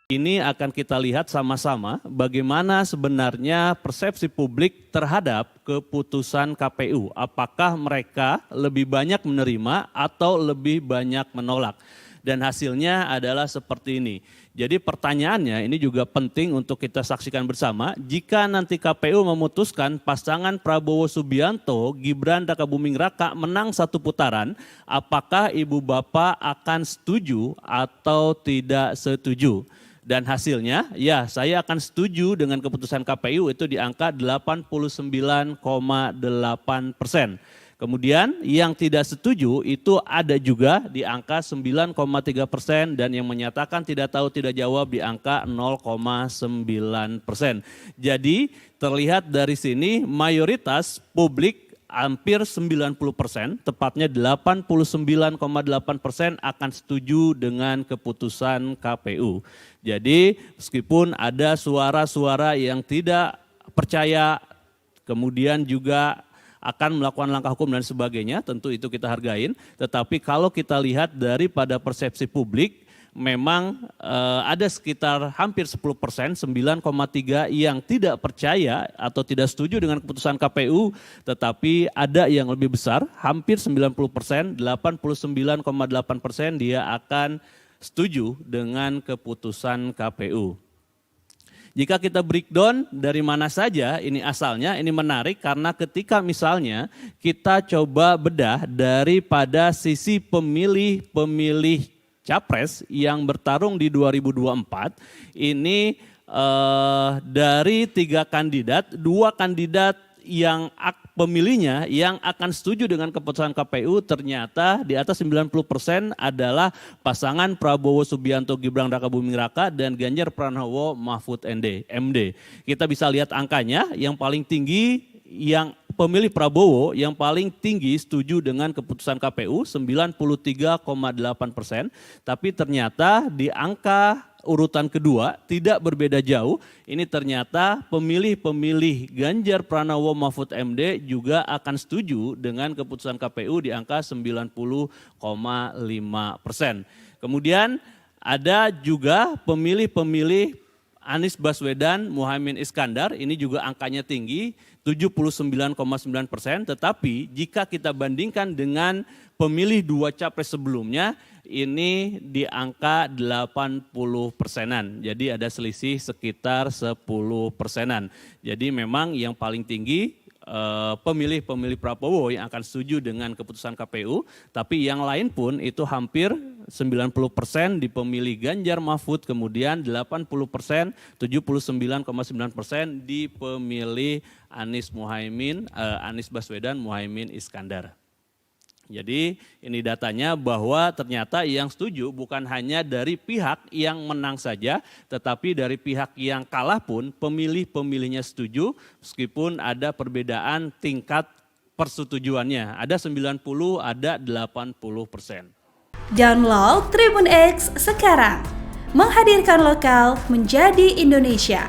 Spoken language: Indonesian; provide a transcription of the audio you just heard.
Ini akan kita lihat sama-sama bagaimana sebenarnya persepsi publik terhadap keputusan KPU. Apakah mereka lebih banyak menerima atau lebih banyak menolak. Dan hasilnya adalah seperti ini. Jadi pertanyaannya ini juga penting untuk kita saksikan bersama. Jika nanti KPU memutuskan pasangan Prabowo Subianto, Gibran Rakabuming Raka menang satu putaran, apakah ibu bapak akan setuju atau tidak setuju? Dan hasilnya, ya saya akan setuju dengan keputusan KPU itu di angka 89,8%. Kemudian yang tidak setuju itu ada juga di angka 9,3% dan yang menyatakan tidak tahu tidak jawab di angka 0,9%. Jadi terlihat dari sini mayoritas publik hampir 90%, tepatnya 89,8% akan setuju dengan keputusan KPU. Jadi meskipun ada suara-suara yang tidak percaya, kemudian juga akan melakukan langkah hukum dan sebagainya, tentu itu kita hargain. Tetapi kalau kita lihat daripada persepsi publik, memang ada sekitar hampir 10%, 9,3 yang tidak percaya atau tidak setuju dengan keputusan KPU, tetapi ada yang lebih besar, hampir 90%, 89,8% dia akan setuju dengan keputusan KPU. Jika kita breakdown dari mana saja ini asalnya, ini menarik karena ketika misalnya kita coba bedah daripada sisi pemilih capres yang bertarung di 2024, ini dari 3 kandidat, 2 kandidat yang pemilihnya yang akan setuju dengan keputusan KPU ternyata di atas 90% adalah pasangan Prabowo Subianto Gibran Rakabuming Raka dan Ganjar Pranowo Mahfud MD. Kita bisa lihat angkanya, yang paling tinggi yang pemilih Prabowo yang paling tinggi setuju dengan keputusan KPU 93,8%, tapi ternyata di angka urutan kedua tidak berbeda jauh, ini ternyata pemilih-pemilih Ganjar Pranowo Mahfud MD juga akan setuju dengan keputusan KPU di angka 90,5%. Kemudian ada juga pemilih-pemilih Anies Baswedan, Muhaimin Iskandar, ini juga angkanya tinggi, 79,9%, tetapi jika kita bandingkan dengan pemilih 2 capres sebelumnya, ini di angka 80%-an, jadi ada selisih sekitar 10%-an. Jadi memang yang paling tinggi pemilih-pemilih Prabowo yang akan setuju dengan keputusan KPU, tapi yang lain pun itu hampir 90% di pemilih Ganjar Mahfud, kemudian 80%, 79,9% di pemilih Anies Baswedan, Muhaimin Iskandar. Jadi ini datanya bahwa ternyata yang setuju bukan hanya dari pihak yang menang saja, tetapi dari pihak yang kalah pun pemilih-pemilihnya setuju meskipun ada perbedaan tingkat persetujuannya. Ada 90, ada 80%. Download Tribun X sekarang, menghadirkan lokal menjadi Indonesia.